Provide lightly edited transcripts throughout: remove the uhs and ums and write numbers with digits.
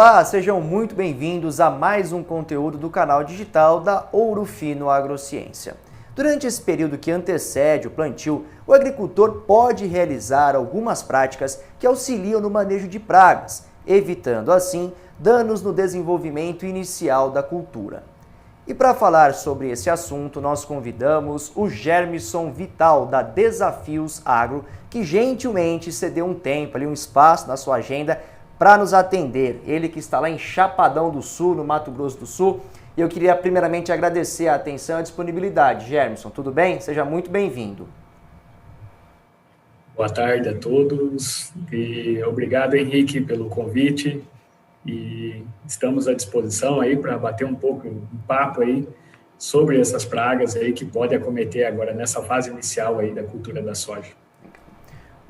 Olá, sejam muito bem-vindos a mais um conteúdo do canal digital da Ouro Fino Agrociência. Durante esse período que antecede o plantio, o agricultor pode realizar algumas práticas que auxiliam no manejo de pragas, evitando assim danos no desenvolvimento inicial da cultura. E para falar sobre esse assunto, nós convidamos o Germison Vital, da Desafios Agro, que gentilmente cedeu um tempo, um espaço na sua agenda para nos atender. Ele que está lá em Chapadão do Sul, no Mato Grosso do Sul. E eu queria primeiramente agradecer a atenção e a disponibilidade. Germison, tudo bem? Seja muito bem-vindo. Boa tarde a todos e obrigado, Henrique, pelo convite. E estamos à disposição aí para bater um papo aí sobre essas pragas aí que podem acometer agora nessa fase inicial aí da cultura da soja.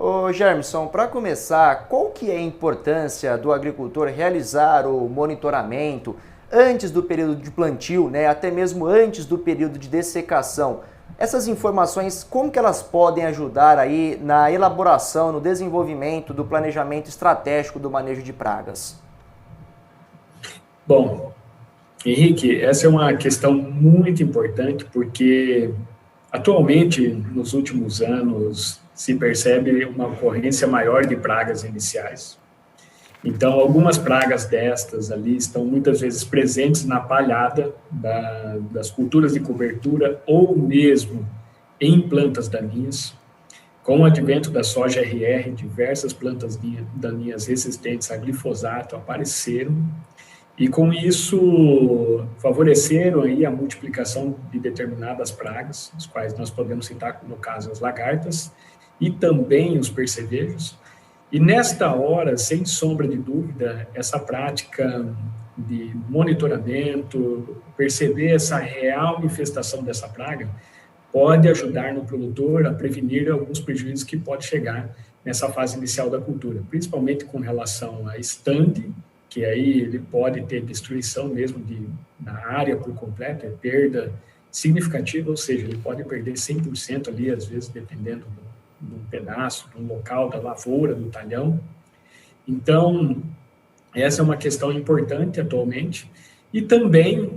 Ô Germison, para começar, qual que é a importância do agricultor realizar o monitoramento antes do período de plantio, até mesmo antes do período de dessecação? Essas informações, como que elas podem ajudar aí na elaboração, no desenvolvimento do planejamento estratégico do manejo de pragas? Bom, Henrique, essa é uma questão muito importante porque atualmente, nos últimos anos, se percebe uma ocorrência maior de pragas iniciais. Então, algumas pragas destas ali estão muitas vezes presentes na palhada das culturas de cobertura ou mesmo em plantas daninhas. Com o advento da soja RR, diversas plantas daninhas resistentes a glifosato apareceram e com isso favoreceram aí a multiplicação de determinadas pragas, as quais nós podemos citar, no caso, as lagartas e também os percevejos. E nesta hora, sem sombra de dúvida, essa prática de monitoramento, perceber essa real infestação dessa praga, pode ajudar no produtor a prevenir alguns prejuízos que pode chegar nessa fase inicial da cultura, principalmente com relação a estande, que aí ele pode ter destruição mesmo na área por completo, é perda significativa, ou seja, ele pode perder 100% ali, às vezes, dependendo de um pedaço, de um local, da lavoura, do talhão. Então, essa é uma questão importante atualmente. E também,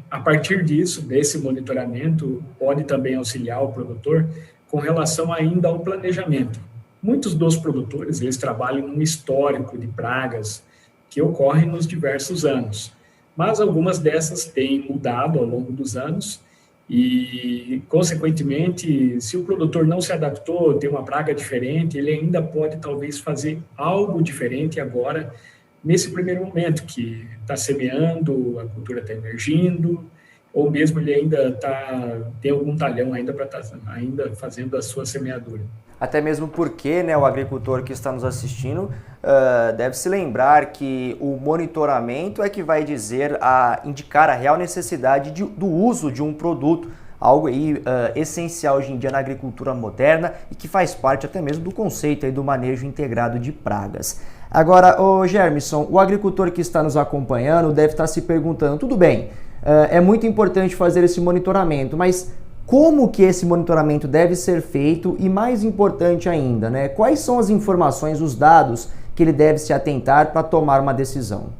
a partir disso, desse monitoramento, pode também auxiliar o produtor com relação ainda ao planejamento. Muitos dos produtores, eles trabalham num histórico de pragas que ocorrem nos diversos anos, mas algumas dessas têm mudado ao longo dos anos e, consequentemente, se o produtor não se adaptou, tem uma praga diferente, ele ainda pode talvez fazer algo diferente agora, nesse primeiro momento, que está semeando, a cultura está emergindo, ou mesmo ele ainda tem algum talhão ainda para estar ainda fazendo a sua semeadura. Até mesmo porque o agricultor que está nos assistindo deve se lembrar que o monitoramento é que vai indicar a real necessidade do uso de um produto, algo aí essencial hoje em dia na agricultura moderna e que faz parte até mesmo do conceito aí do manejo integrado de pragas. Agora, Germison, o agricultor que está nos acompanhando deve estar se perguntando, tudo bem, é muito importante fazer esse monitoramento, mas como que esse monitoramento deve ser feito e, mais importante ainda, quais são as informações, os dados que ele deve se atentar para tomar uma decisão?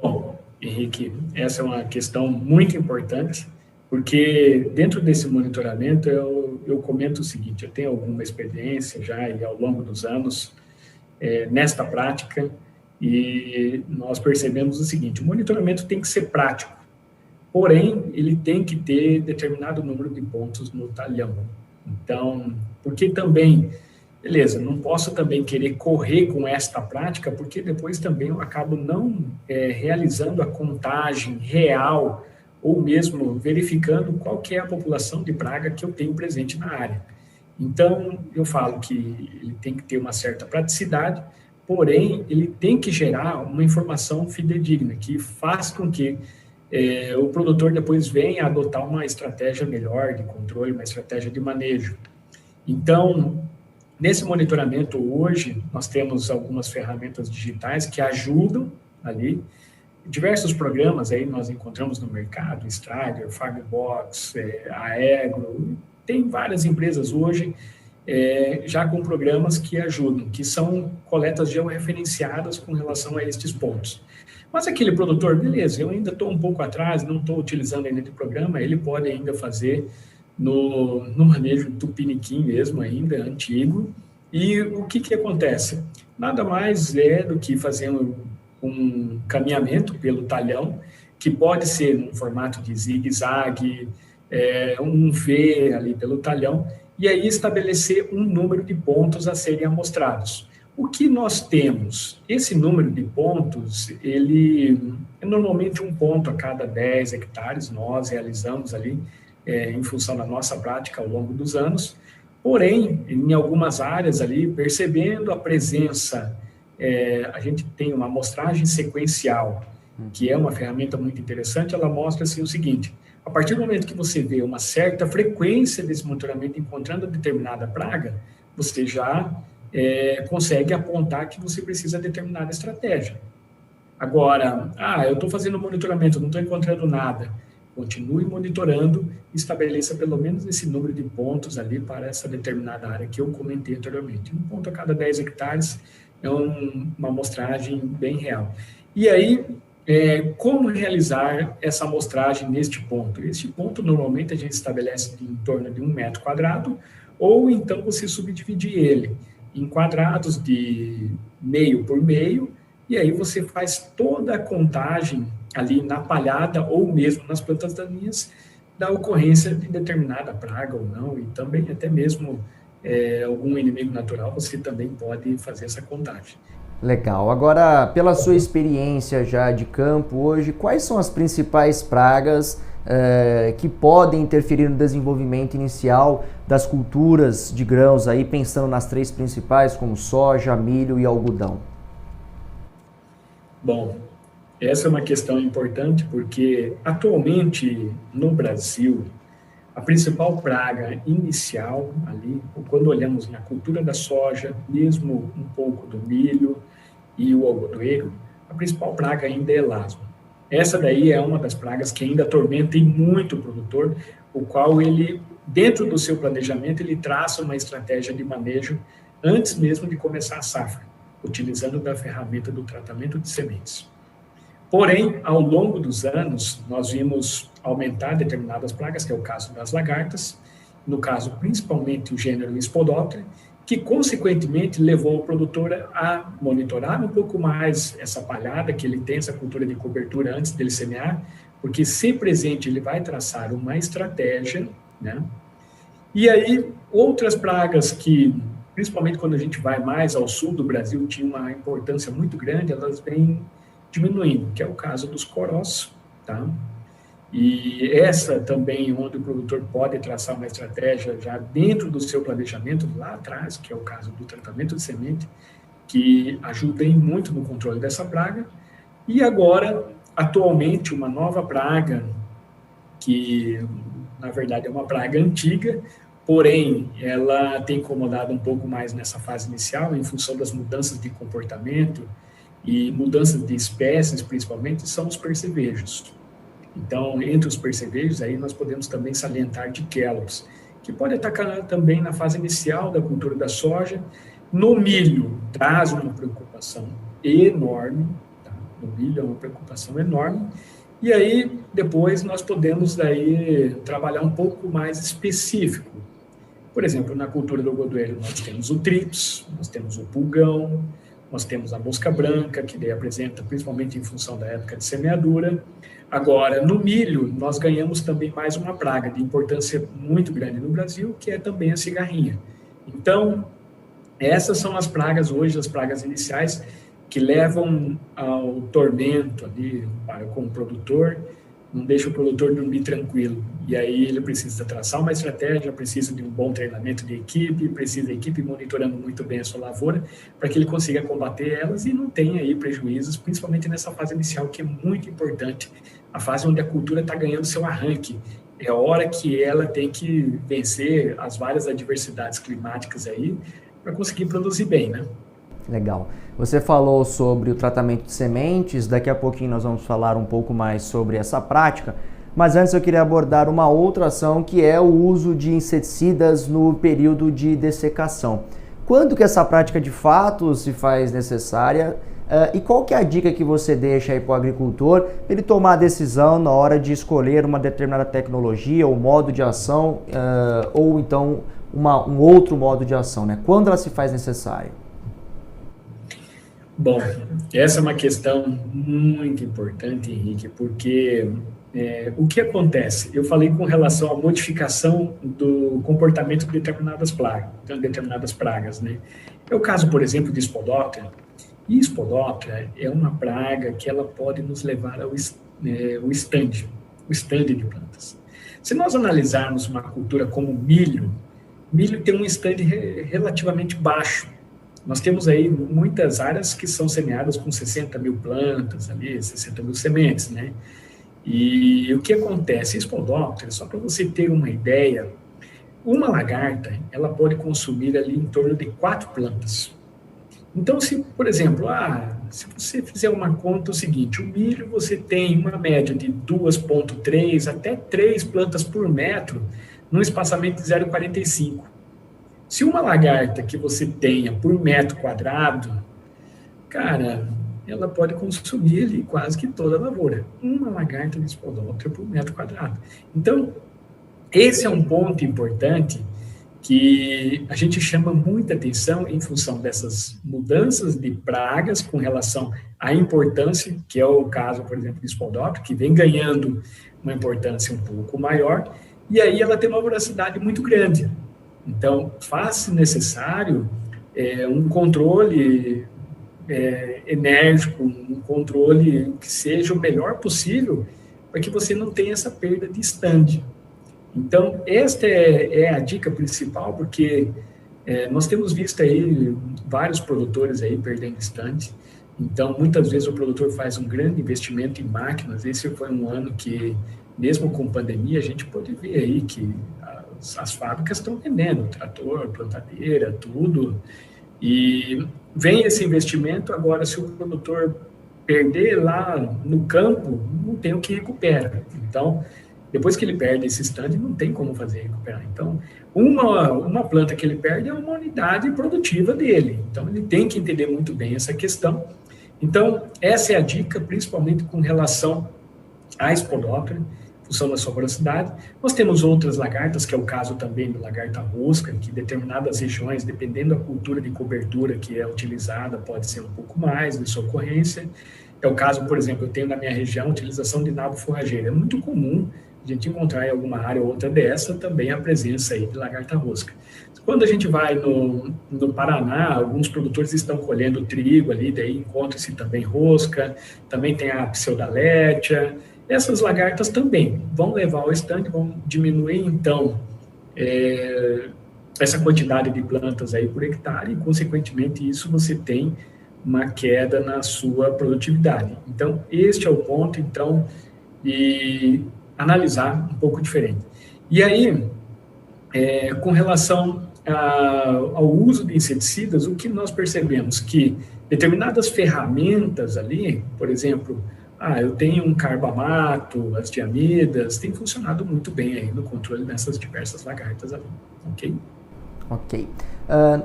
Bom, Henrique, essa é uma questão muito importante, porque dentro desse monitoramento eu comento o seguinte, eu tenho alguma experiência já e ao longo dos anos nesta prática e nós percebemos o seguinte, o monitoramento tem que ser prático. Porém, ele tem que ter determinado número de pontos no talhão. Então, porque também, beleza, não posso também querer correr com esta prática, porque depois também eu acabo não realizando a contagem real ou mesmo verificando qual que é a população de praga que eu tenho presente na área. Então, eu falo que ele tem que ter uma certa praticidade, porém, ele tem que gerar uma informação fidedigna, que faz com que o produtor depois vem a adotar uma estratégia melhor de controle, uma estratégia de manejo. Então, nesse monitoramento hoje, nós temos algumas ferramentas digitais que ajudam ali, diversos programas aí nós encontramos no mercado, Strider, Farmbox, Aegro, tem várias empresas hoje já com programas que ajudam, que são coletas georreferenciadas com relação a estes pontos. Mas aquele produtor, beleza, eu ainda estou um pouco atrás, não estou utilizando ainda o programa, ele pode ainda fazer no manejo tupiniquim mesmo, ainda antigo. E o que acontece? Nada mais é do que fazer um caminhamento pelo talhão, que pode ser no formato de zigue-zague, um V ali pelo talhão, e aí estabelecer um número de pontos a serem amostrados. O que nós temos? Esse número de pontos, ele é normalmente um ponto a cada 10 hectares, nós realizamos ali, em função da nossa prática ao longo dos anos, porém, em algumas áreas ali, percebendo a presença, a gente tem uma amostragem sequencial, que é uma ferramenta muito interessante, ela mostra assim, o seguinte: a partir do momento que você vê uma certa frequência desse monitoramento encontrando determinada praga, você já consegue apontar que você precisa de determinada estratégia. Agora, eu estou fazendo monitoramento, não estou encontrando nada. Continue monitorando, estabeleça pelo menos esse número de pontos ali para essa determinada área que eu comentei anteriormente. Um ponto a cada 10 hectares é uma amostragem bem real. E aí, como realizar essa amostragem neste ponto? Este ponto, normalmente, a gente estabelece em torno de 1 metro quadrado, ou então você subdividir ele em quadrados de meio por meio, e aí você faz toda a contagem ali na palhada ou mesmo nas plantas daninhas da ocorrência de determinada praga ou não, e também até mesmo algum inimigo natural, você também pode fazer essa contagem. Legal. Agora, pela sua experiência já de campo hoje, quais são as principais pragas que podem interferir no desenvolvimento inicial das culturas de grãos, aí pensando nas 3 principais, como soja, milho e algodão? Bom, essa é uma questão importante porque atualmente no Brasil a principal praga inicial ali, quando olhamos na cultura da soja, mesmo um pouco do milho e o algodoeiro, a principal praga ainda é lasma. Essa daí é uma das pragas que ainda atormenta muito o produtor, o qual ele, dentro do seu planejamento, ele traça uma estratégia de manejo antes mesmo de começar a safra, utilizando da ferramenta do tratamento de sementes. Porém, ao longo dos anos, nós vimos aumentar determinadas pragas, que é o caso das lagartas, no caso principalmente o gênero Spodoptera, que consequentemente levou o produtor a monitorar um pouco mais essa palhada, que ele tem essa cultura de cobertura antes dele semear, porque se presente ele vai traçar uma estratégia, né? E aí outras pragas que, principalmente quando a gente vai mais ao sul do Brasil, tinha uma importância muito grande, elas vêm diminuindo, que é o caso dos corós, tá? E essa também, onde o produtor pode traçar uma estratégia já dentro do seu planejamento lá atrás, que é o caso do tratamento de semente, que ajuda muito no controle dessa praga. E agora, atualmente, uma nova praga, que na verdade é uma praga antiga, porém ela tem incomodado um pouco mais nessa fase inicial, em função das mudanças de comportamento e mudanças de espécies, principalmente, são os percevejos. Então, entre os percevejos, aí nós podemos também salientar Dichellops, que pode atacar também na fase inicial da cultura da soja. No milho, traz uma preocupação enorme, tá? No milho é uma preocupação enorme. E aí, depois, nós podemos daí trabalhar um pouco mais específico. Por exemplo, na cultura do algodoeiro, nós temos o trips, nós temos o pulgão, nós temos a mosca branca, que daí apresenta principalmente em função da época de semeadura. Agora, no milho, nós ganhamos também mais uma praga de importância muito grande no Brasil, que é também a cigarrinha. Então, essas são as pragas hoje, as pragas iniciais, que levam ao tormento ali com o produtor, não deixa o produtor dormir tranquilo. E aí ele precisa traçar uma estratégia, precisa de um bom treinamento de equipe, precisa da equipe monitorando muito bem a sua lavoura, para que ele consiga combater elas e não tenha aí prejuízos, principalmente nessa fase inicial, que é muito importante, a fase onde a cultura está ganhando seu arranque. É a hora que ela tem que vencer as várias adversidades climáticas aí, para conseguir produzir bem, né? Legal. Você falou sobre o tratamento de sementes, daqui a pouquinho nós vamos falar um pouco mais sobre essa prática, mas antes eu queria abordar uma outra ação, que é o uso de inseticidas no período de dessecação. Quando que essa prática de fato se faz necessária? E qual que é a dica que você deixa aí para o agricultor para ele tomar a decisão na hora de escolher uma determinada tecnologia ou modo de ação, ou então um outro modo de ação, né? Quando ela se faz necessária? Bom, essa é uma questão muito importante, Henrique, porque o que acontece? Eu falei com relação à modificação do comportamento de determinadas pragas, né? É o caso, por exemplo, de Spodoptera. E Spodoptera é uma praga que ela pode nos levar ao o stand de plantas. Se nós analisarmos uma cultura como milho tem um stand relativamente baixo. Nós temos aí muitas áreas que são semeadas com 60 mil plantas, ali, 60 mil sementes, né? E o que acontece? Spodoptera, só para você ter uma ideia, uma lagarta, ela pode consumir ali em torno de 4 plantas. Então, se, por exemplo, se você fizer uma conta, é o seguinte, o milho você tem uma média de 2,3 até 3 plantas por metro, num espaçamento de 0,45. Se uma lagarta que você tenha por metro quadrado, cara, ela pode consumir ali quase que toda a lavoura. Uma lagarta de Spodoptera por metro quadrado. Então, esse é um ponto importante que a gente chama muita atenção em função dessas mudanças de pragas com relação à importância, que é o caso, por exemplo, de Spodoptera, que vem ganhando uma importância um pouco maior, e aí ela tem uma voracidade muito grande. Então, faz-se necessário um controle enérgico, um controle que seja o melhor possível para que você não tenha essa perda de stand. Então, esta é a dica principal, porque nós temos visto aí vários produtores aí perdendo estande. Então, muitas vezes o produtor faz um grande investimento em máquinas. Esse foi um ano que, mesmo com pandemia, a gente pode ver aí que as fábricas estão vendendo trator, plantadeira, tudo. E vem esse investimento, agora se o produtor perder lá no campo, não tem o que recupera. Então, depois que ele perde esse stand, não tem como fazer recuperar. Então, uma planta que ele perde é uma unidade produtiva dele. Então, ele tem que entender muito bem essa questão. Então, essa é a dica, principalmente com relação à Spodoptera, em função da sua voracidade. Nós temos outras lagartas, que é o caso também da lagarta rosca, que em determinadas regiões, dependendo da cultura de cobertura que é utilizada, pode ser um pouco mais de sua ocorrência. É o caso, por exemplo, eu tenho na minha região a utilização de nabo forrageiro. É muito comum a gente encontrar em alguma área ou outra dessa também a presença aí de lagarta rosca. Quando a gente vai no Paraná, alguns produtores estão colhendo trigo ali, daí encontra-se também rosca, também tem a pseudalétia. Essas lagartas também vão levar ao estande, vão diminuir então essa quantidade de plantas aí por hectare e, consequentemente, isso você tem uma queda na sua produtividade. Então, este é o ponto, então, de analisar um pouco diferente. E aí, com relação ao uso de inseticidas, o que nós percebemos? Que determinadas ferramentas ali, por exemplo, eu tenho um carbamato, as diamidas, tem funcionado muito bem aí no controle dessas diversas lagartas ali, ok? Ok.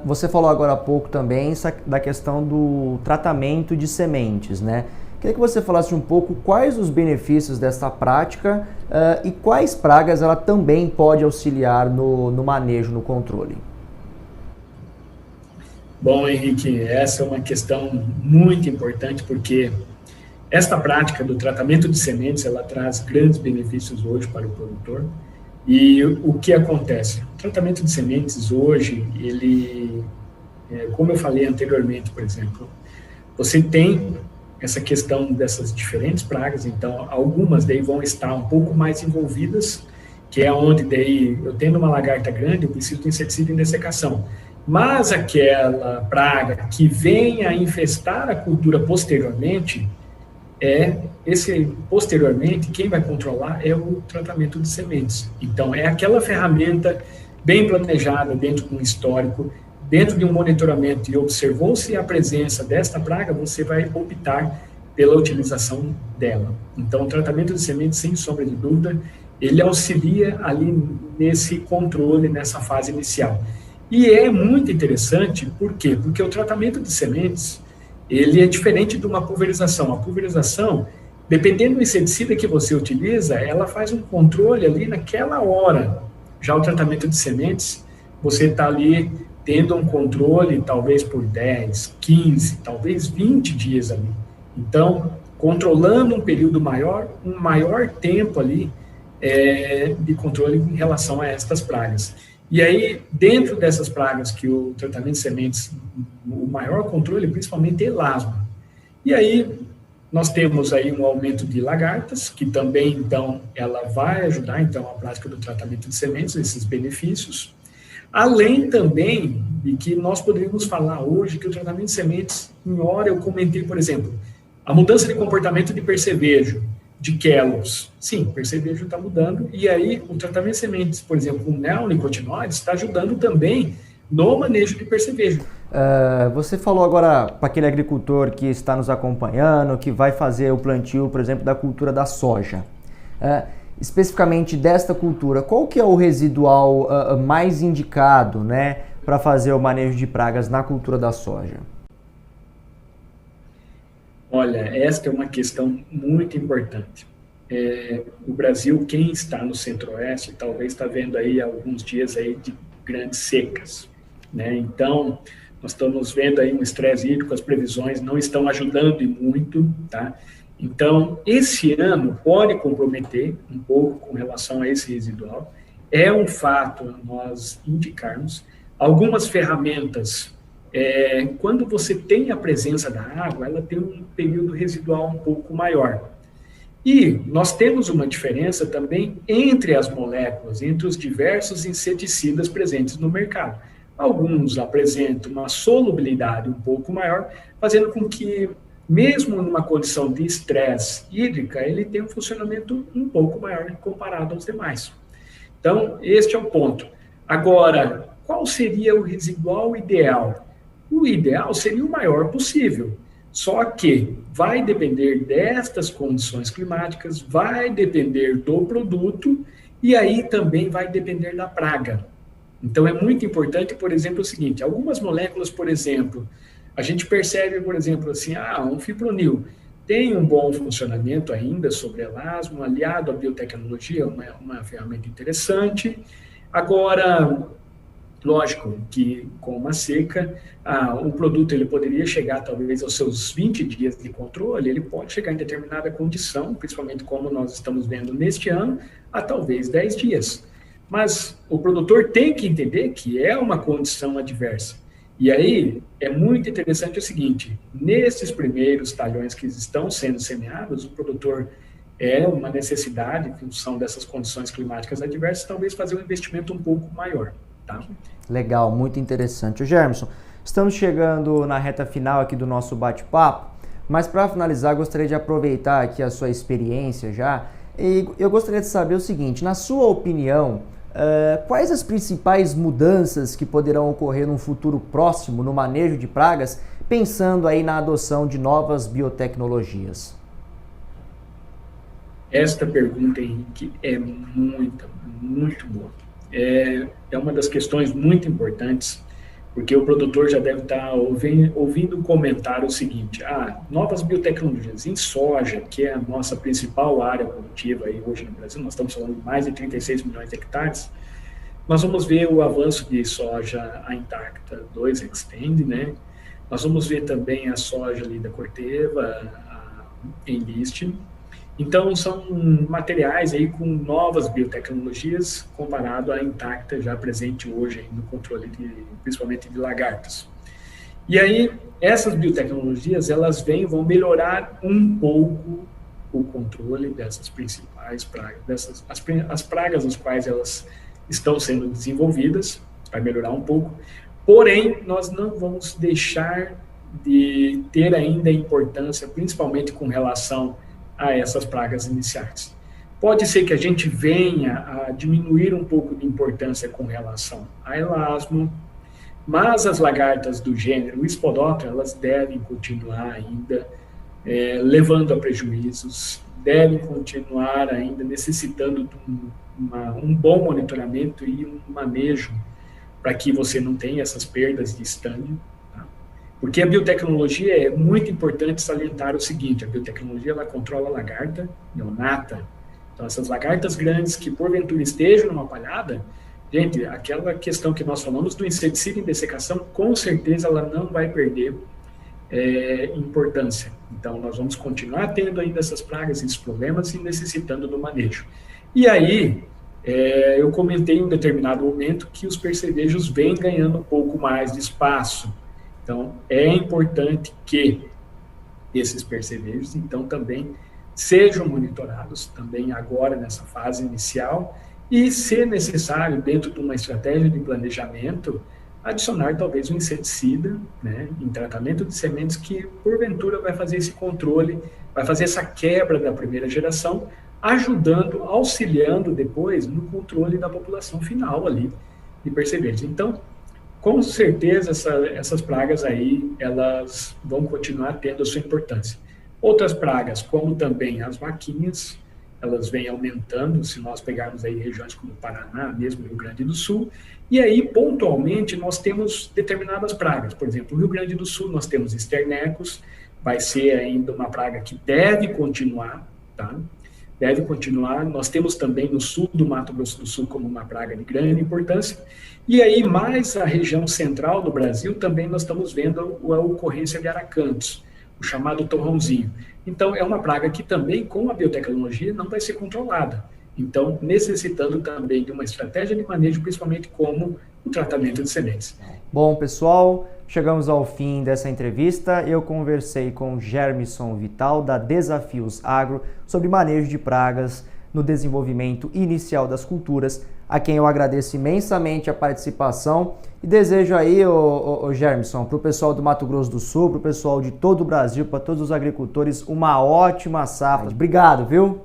Você falou agora há pouco também da questão do tratamento de sementes, né? Queria que você falasse um pouco quais os benefícios dessa prática e quais pragas ela também pode auxiliar no manejo, no controle. Bom, Henrique, essa é uma questão muito importante porque esta prática do tratamento de sementes, ela traz grandes benefícios hoje para o produtor. E o que acontece? O tratamento de sementes hoje, ele, como eu falei anteriormente, por exemplo, você tem essa questão dessas diferentes pragas, então algumas daí vão estar um pouco mais envolvidas, que é onde daí eu tendo uma lagarta grande, eu preciso de inseticida em dessecação. Mas aquela praga que vem a infestar a cultura posteriormente, posteriormente, quem vai controlar é o tratamento de sementes. Então, é aquela ferramenta bem planejada dentro de um histórico, dentro de um monitoramento e observou-se a presença desta praga, você vai optar pela utilização dela. Então, o tratamento de sementes, sem sombra de dúvida, ele auxilia ali nesse controle, nessa fase inicial. E é muito interessante, por quê? Porque o tratamento de sementes, ele é diferente de uma pulverização. A pulverização, dependendo do inseticida que você utiliza, ela faz um controle ali naquela hora. Já o tratamento de sementes, você está ali tendo um controle talvez por 10, 15, talvez 20 dias ali. Então, controlando um período maior, um maior tempo ali de controle em relação a estas pragas. E aí, dentro dessas pragas que o tratamento de sementes, o maior controle, principalmente é elasmo. E aí, nós temos aí um aumento de lagartas, que também, então, ela vai ajudar, então, a prática do tratamento de sementes, esses benefícios. Além também de que nós poderíamos falar hoje que o tratamento de sementes, em hora eu comentei, por exemplo, a mudança de comportamento de percevejo, de quelos. Sim, o percevejo está mudando, e aí o tratamento de sementes, por exemplo, com neonicotinoides, está ajudando também no manejo de percevejo. Você falou agora para aquele agricultor que está nos acompanhando, que vai fazer o plantio, por exemplo, da cultura da soja. Especificamente desta cultura, qual que é o residual mais indicado, né, para fazer o manejo de pragas na cultura da soja? Olha, esta é uma questão muito importante. O Brasil, quem está no centro-oeste, talvez está vendo aí alguns dias aí de grandes secas, né? Então, nós estamos vendo aí um estresse hídrico, as previsões não estão ajudando e muito, tá? Então, esse ano pode comprometer um pouco com relação a esse residual. É um fato nós indicarmos algumas ferramentas. Quando você tem a presença da água, ela tem um período residual um pouco maior. E nós temos uma diferença também entre as moléculas, entre os diversos inseticidas presentes no mercado. Alguns apresentam uma solubilidade um pouco maior, fazendo com que, mesmo numa condição de estresse hídrica, ele tenha um funcionamento um pouco maior comparado aos demais. Então, este é o ponto. Agora, qual seria o residual ideal? O ideal seria o maior possível, só que vai depender destas condições climáticas, vai depender do produto e aí também vai depender da praga. Então é muito importante, por exemplo, o seguinte, algumas moléculas, por exemplo, a gente percebe, por exemplo, assim, um fipronil tem um bom funcionamento ainda sobre elasmo, aliado à biotecnologia, uma ferramenta interessante. Agora, lógico que com uma seca, o produto ele poderia chegar talvez aos seus 20 dias de controle, ele pode chegar em determinada condição, principalmente como nós estamos vendo neste ano, a talvez 10 dias. Mas o produtor tem que entender que é uma condição adversa. E aí é muito interessante o seguinte, nesses primeiros talhões que estão sendo semeados, o produtor uma necessidade, em função dessas condições climáticas adversas, talvez fazer um investimento um pouco maior. Tá? Legal, muito interessante. Germson, estamos chegando na reta final aqui do nosso bate-papo, mas para finalizar, gostaria de aproveitar aqui a sua experiência já, e eu gostaria de saber o seguinte, na sua opinião, quais as principais mudanças que poderão ocorrer num futuro próximo no manejo de pragas, pensando aí na adoção de novas biotecnologias? Esta pergunta, Henrique, é muito boa. É uma das questões muito importantes, porque o produtor já deve estar ouvindo comentar o seguinte, novas biotecnologias em soja, que é a nossa principal área produtiva aí hoje no Brasil, nós estamos falando de mais de 36 milhões de hectares, nós vamos ver o avanço de soja a Intacta 2 Extend, né? Nós vamos ver também a soja ali da Corteva, a Enlist. Então, são materiais aí com novas biotecnologias comparado à Intacta já presente hoje aí no controle, principalmente de lagartos. E aí, essas biotecnologias, elas vão melhorar um pouco o controle dessas principais pragas, as pragas nas quais elas estão sendo desenvolvidas, vai melhorar um pouco. Porém, nós não vamos deixar de ter ainda importância, principalmente com relação a essas pragas iniciais. Pode ser que a gente venha a diminuir um pouco de importância com relação a elasmo, mas as lagartas do gênero Spodoptera, elas devem continuar ainda levando a prejuízos, devem continuar ainda necessitando de um bom monitoramento e um manejo para que você não tenha essas perdas de estânio. Tá? Porque a biotecnologia é muito importante salientar o seguinte: a biotecnologia ela controla a lagarta neonata. Então, essas lagartas grandes que porventura estejam numa palhada, gente, aquela questão que nós falamos do inseticida em dessecação, com certeza ela não vai perder importância. Então, nós vamos continuar tendo ainda essas pragas, esses problemas e necessitando do manejo. E aí, eu comentei em um determinado momento que os percevejos vêm ganhando um pouco mais de espaço. Então, é importante que esses percevejos, então, também sejam monitorados, também agora nessa fase inicial, e, se necessário, dentro de uma estratégia de planejamento, adicionar talvez um inseticida, né, em tratamento de sementes que, porventura, vai fazer esse controle, vai fazer essa quebra da primeira geração, ajudando, auxiliando depois no controle da população final ali de percevejos. Então, com certeza, essas pragas aí, elas vão continuar tendo a sua importância. Outras pragas, como também as vaquinhas, elas vêm aumentando, se nós pegarmos aí regiões como Paraná, mesmo Rio Grande do Sul, e aí, pontualmente, nós temos determinadas pragas. Por exemplo, no Rio Grande do Sul, nós temos esternecos, vai ser ainda uma praga que deve continuar, tá? Deve continuar. Nós temos também no sul do Mato Grosso do Sul como uma praga de grande importância. E aí, mais a região central do Brasil, também nós estamos vendo a ocorrência de aracantos, o chamado torrãozinho. Então, é uma praga que também, com a biotecnologia, não vai ser controlada. Então, necessitando também de uma estratégia de manejo, principalmente como o tratamento de sementes. Bom, pessoal, chegamos ao fim dessa entrevista. Eu conversei com Germison Vital, da Desafios Agro, sobre manejo de pragas no desenvolvimento inicial das culturas, a quem eu agradeço imensamente a participação e desejo aí, Germison, para o pessoal do Mato Grosso do Sul, para o pessoal de todo o Brasil, para todos os agricultores, uma ótima safra. Obrigado, viu?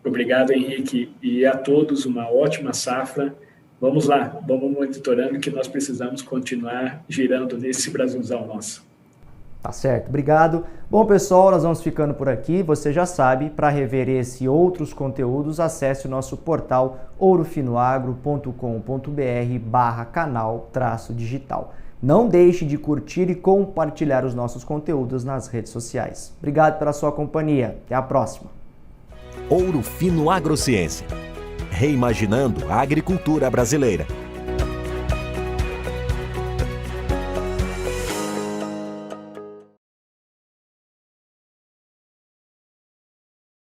Obrigado, Henrique, e a todos uma ótima safra. Vamos lá, vamos monitorando que nós precisamos continuar girando nesse Brasilzão nosso. Tá certo, obrigado. Bom, pessoal, nós vamos ficando por aqui. Você já sabe, para rever esse e outros conteúdos, acesse o nosso portal ourofinoagro.com.br/canal-digital. Não deixe de curtir e compartilhar os nossos conteúdos nas redes sociais. Obrigado pela sua companhia. Até a próxima. Ouro Fino Agrociência. Reimaginando a agricultura brasileira.